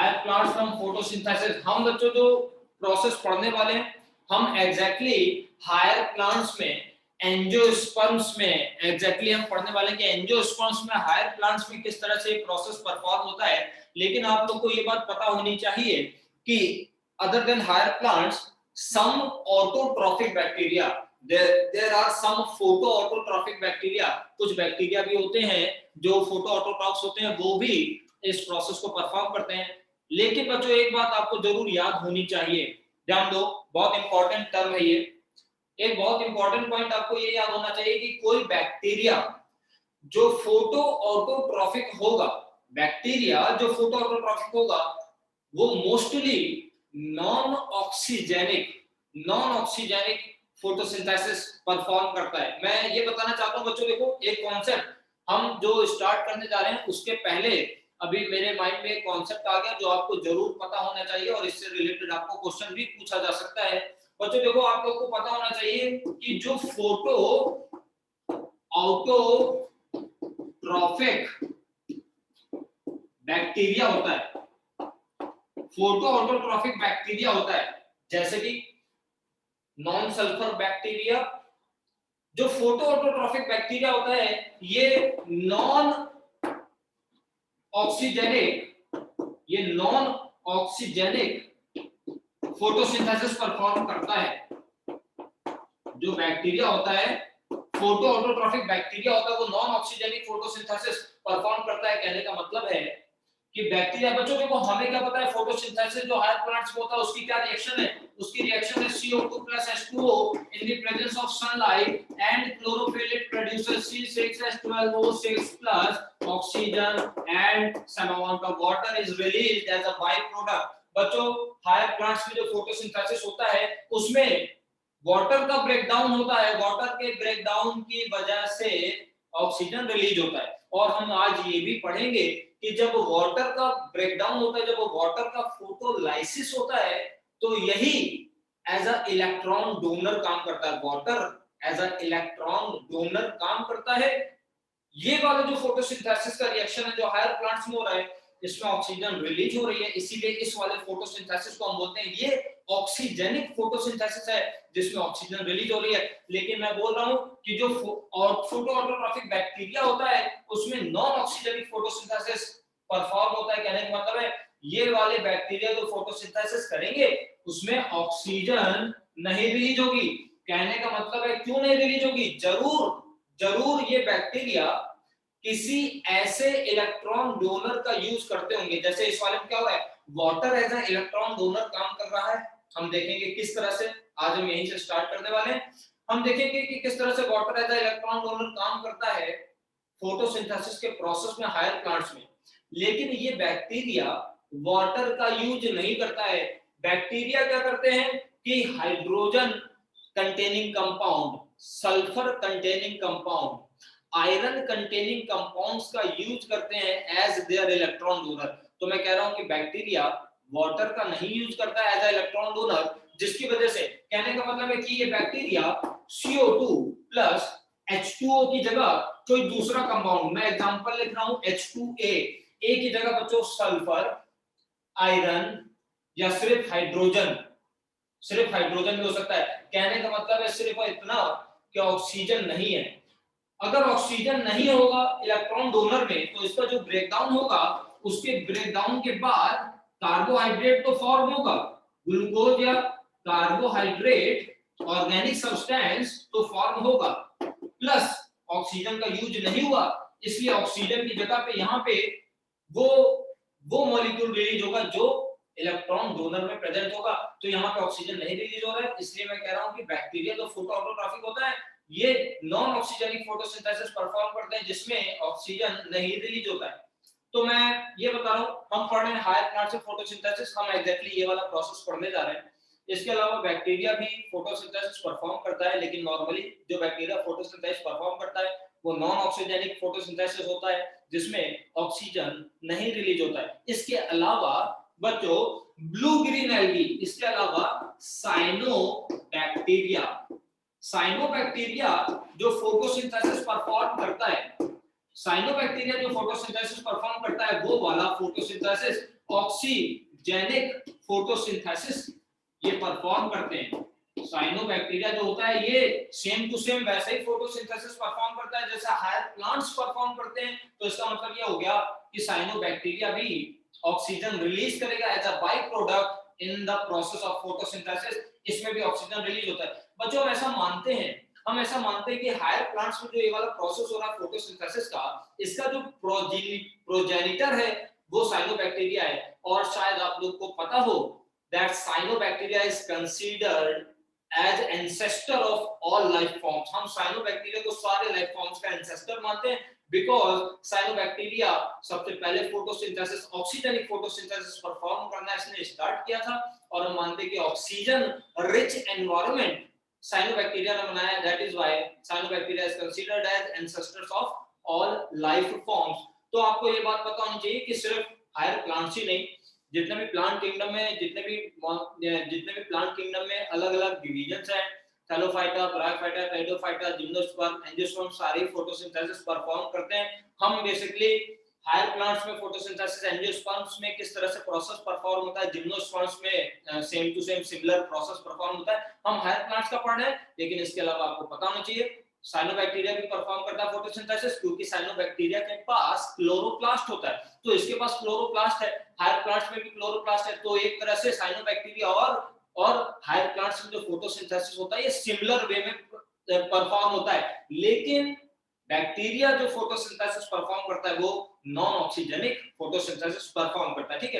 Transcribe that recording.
Higher plants from photosynthesis. हम बच्चों जो प्रोसेस पढ़ने वाले हैं, हम एग्जैक्टली हायर प्लांट्स में एंजियोस्पर्म्स में एग्जैक्टली हम पढ़ने वाले हैं कि एंजियोस्पर्म्स में हायर प्लांट्स में किस तरह से प्रोसेस परफॉर्म होता है। लेकिन आप लोग को ये बात पता होनी चाहिए कि other than higher plants some autotrophic bacteria, there are some photo autotrophic bacteria, कुछ बैक्टीरिया भी होते हैं जो फोटो ऑटोट्रॉफ्स होते हैं, वो भी इस प्रोसेस को परफॉर्म करते हैं। लेकिन बच्चों एक बात आपको जरूर याद होनी चाहिए, ध्यान दो, बहुत इंपॉर्टेंट टर्म है ये, एक बहुत इंपॉर्टेंट पॉइंट आपको ये याद होना चाहिए कि कोई बैक्टीरिया जो फोटो ऑटोट्रॉफिक होगा, बैक्टीरिया जो फोटो ऑटोट्रॉफिक होगा, वो mostly non oxygenic photosynthesis perform करता है। मैं ये बताना चाहता हूं बच्चों, देखो एक कॉन्सेप्ट हम जो स्टार्ट करने जा रहे हैं उसके पहले अभी मेरे माइंड में एक कॉन्सेप्ट आ गया जो आपको जरूर पता होना चाहिए और इससे रिलेटेड आपको क्वेश्चन भी पूछा जा सकता है। बच्चों देखो आप लोग को पता होना चाहिए कि जो फोटो ऑटोट्रॉफिक बैक्टीरिया होता है, फोटो ऑटोट्रॉफिक बैक्टीरिया होता है, जैसे कि नॉन सल्फर बैक्टीरिया, जो फोटो ऑटोट्रॉफिक बैक्टीरिया होता है ये नॉन ऑक्सीजेनिक फोटोसिंथेसिस परफॉर्म करता है। जो बैक्टीरिया होता है फोटो ऑटोट्रॉफिक बैक्टीरिया होता है वो नॉन ऑक्सीजेनिक फोटोसिंथेसिस परफॉर्म करता है। कहने का मतलब है कि बैक्टीरिया, बच्चों देखो हमें क्या पता है फोटोसिंथेसिस जो हायर प्लांट्स में होता है उसकी क्या रिएक्शन है, उसकी रिएक्शन है CO2 plus H2O in the presence of sunlight and chlorophyll it produces C6H12O6 plus oxygen and some amount of water is released as a byproduct। बच्चों हायर प्लांट्स में जो फोटोसिंथेसिस होता है उसमें वाटर का ब्रेकडाउन होता है, वाटर के ब्रेकडाउन की वजह से ऑक्सीजन रिलीज होता है। और हम आज ये भी पढ़ेंगे कि जब वाटर का ब्रेकडाउन होता है, जब वाटर का फोटोलाइसिस होता है, तो यही एज अ इलेक्ट्रॉन डोनर काम करता है। Water as a electron donor काम करता है। ये वाला जो फोटोसिंथेसिस का रिएक्शन है जो हायर प्लांट्स में हो रहा है, इसमें ऑक्सीजन रिलीज हो रही है, इसीलिए इस वाले फोटोसिंथेसिस को हम बोलते हैं ये ऑक्सीजेनिक फोटोसिंथेसिस है जिसमें ऑक्सीजन रिलीज हो रही है। लेकिन मैं बोल रहा हूं कि जो फोटो ऑटोट्रॉफिक बैक्टीरिया होता है उसमें नॉन ऑक्सीजेनिक फोटोसिंथेसिस परफॉर्म होता है। कहने का मतलब है ये वाले बैक्टीरिया जो फोटोसिंथेसिस करेंगे उसमें ऑक्सीजन नहीं रिलीज होगी। कहने का मतलब है क्यों नहीं रिलीज होगी, जरूर ये बैक्टीरिया किसी ऐसे इलेक्ट्रॉन डोनर का यूज करते होंगे। जैसे इस वाले में क्या हो रहा है, water as a electron donor काम कर रहा है। हम देखेंगे किस तरह से, आज हम यहीं से स्टार्ट करने वाले हैं। हम देखेंगे कि किस तरह से water as a electron donor काम करता है फोटोसिंथेसिस के प्रोसेस में हायर प्लांट्स में। लेकिन ये बैक्टीरिया वाटर का यूज नहीं करता है। बैक्टीरिया क्या करते हैं कि hydrogen containing compound, sulphur containing compound, iron containing compounds का यूज करते हैं एज देयर इलेक्ट्रॉन डोनर। तो मैं कह रहा हूं कि बैक्टीरिया वाटर का नहीं यूज करता है एज अ इलेक्ट्रॉन डोनर, जिसकी वजह से कहने का मतलब है कि ये बैक्टीरिया CO2 प्लस H2O की जगह कोई दूसरा कंपाउंड, मैं एग्जांपल लिख रहा हूं H2A, A की जगह बच्चों सल्फर, आयरन या सिर्फ हाइड्रोजन भी हो सकता है। कहने का मतलब है सिर्फ इतना कि ऑक्सीजन नहीं है। अगर ऑक्सीजन नहीं होगा इलेक्ट्रॉन डोनर में तो इसका जो ब्रेकडाउन होगा उसके ब्रेकडाउन के बाद कार्बोहाइड्रेट तो फॉर्म होगा, ग्लूकोज या कार्बोहाइड्रेट ऑर्गेनिक सब्सटेंस तो फॉर्म होगा, प्लस ऑक्सीजन का यूज नहीं हुआ, इसलिए ऑक्सीजन की जगह पे यहाँ पे वो मॉलिक्यूल रिलीज होगा जो इलेक्ट्रॉन डोनर में प्रेजेंट होगा। तो यहाँ पे ऑक्सीजन नहीं रिलीज हो रहा है, इसलिए मैं कह रहा हूँ कि बैक्टीरिया जो फोटो ऑटोट्रॉफिक होता है ये नॉन ऑक्सीजेनिक फोटोसिंथेसिस परफॉर्म करते हैं जिसमें ऑक्सीजन नहीं रिलीज होता है। तो मैं ये बता रहा हूँ, हम पढ़ रहे हैं हायर प्लांट से फोटोसिंथेसिस, हम एग्जैक्टली ये वाला प्रोसेस पढ़ने जा रहे हैं। इसके अलावा बैक्टीरिया भी फोटोसिंथेसिस परफॉर्म करता है, लेकिन नॉर्मली जो बैक्टीरिया फोटोसिंथेसिस परफॉर्म करता है वो नॉन ऑक्सीजेनिक फोटोसिंथेसिस होता है जिसमें ऑक्सीजन नहीं रिलीज होता है। इसके अलावा बच्चों ब्लू ग्रीन एल्गी, इसके अलावा साइनोबैक्टीरिया जो फोटोसिंथेसिस परफॉर्म करता है, वो वाला फोटोसिंथेसिस ऑक्सीजेनिक फोटोसिंथेसिस ये परफॉर्म करते हैं। साइनोबैक्टीरिया जो होता है ये सेम टू सेम वैसा ही फोटोसिंथेसिस परफॉर्म करता है जैसा हायर प्लांट्स परफॉर्म करते हैं। तो इसका मतलब ये हो गया कि साइनोबैक्टीरिया भी ऑक्सीजन रिलीज करेगा as a by product in the process of photosynthesis. इसमें भी ऑक्सीजन रिलीज होता है। बच्चों हम ऐसा मानते हैं कि हायर प्लांट्स में जो ये वाला प्रोसेस हो रहा है फोटोसिंथेसिस का, इसका जो प्रोजेनिटर है वो साइनोबैक्टीरिया है। और शायद आप लोग को पता हो that cyanobacteria is considered as ancestor of all life forms। हम cyanobacteria को सारे life forms का ancestor मानते हैं because cyanobacteria सबसे पहले फोटोसिंथेसिस ऑक्सीजनिक फोटोसिंथेसिस परफॉर्म करना इसने स्टार्ट किया था। और हम मानते हैं कि ऑक्सीजन रिच एनवायरनमेंट cyanobacteria ने बनाया। that is why cyanobacteria is considered as ancestors of all life forms। तो आपको ये बात पता होनी चाहिए कि सिर्फ हायर प्लांट्स ही नहीं, जितने भी प्लांट किंगडम में अलग-अलग डिवीजंस हैं, थैलोफाइटा, ब्रायोफाइटा, टाइडोफाइटा, जिम्नोस्पर्म, एंजियोस्पर्म सारे फोटोसिंथेसिस परफॉर्म करते हैं। हम बेसिकली हायर प्लांट्स में फोटोसिंथेसिस एंजियोस्पर्म्स में किस तरह से प्रोसेस परफॉर्म होता है, जिम्नोस्पर्म्स में same to same similar process perform होता है। हम हायर प्लांट्स का पढ़ रहे हैं, लेकिन इसके अलावा आपको पता होना चाहिए साइनोबैक्टीरिया भी परफॉर्म करता है फोटोसिंथेसिस, क्योंकि साइनोबैक्टीरिया के पास क्लोरोप्लास्ट होता है। तो इसके पास क्लोरोप्लास्ट है, हायर प्लांट्स में भी क्लोरोप्लास्ट है। तो एक तरह से साइनोबैक्टीरिया और हायर प्लांट्स में जो फोटोसिंथेसिस होता है ये सिमिलर वे में परफॉर्म होता है। लेकिन बैक्टीरिया जो फोटोसिंथेसिस परफॉर्म करता है वो नॉन ऑक्सीजनिक फोटोसिंथेसिस परफॉर्म करता है। ठीक है।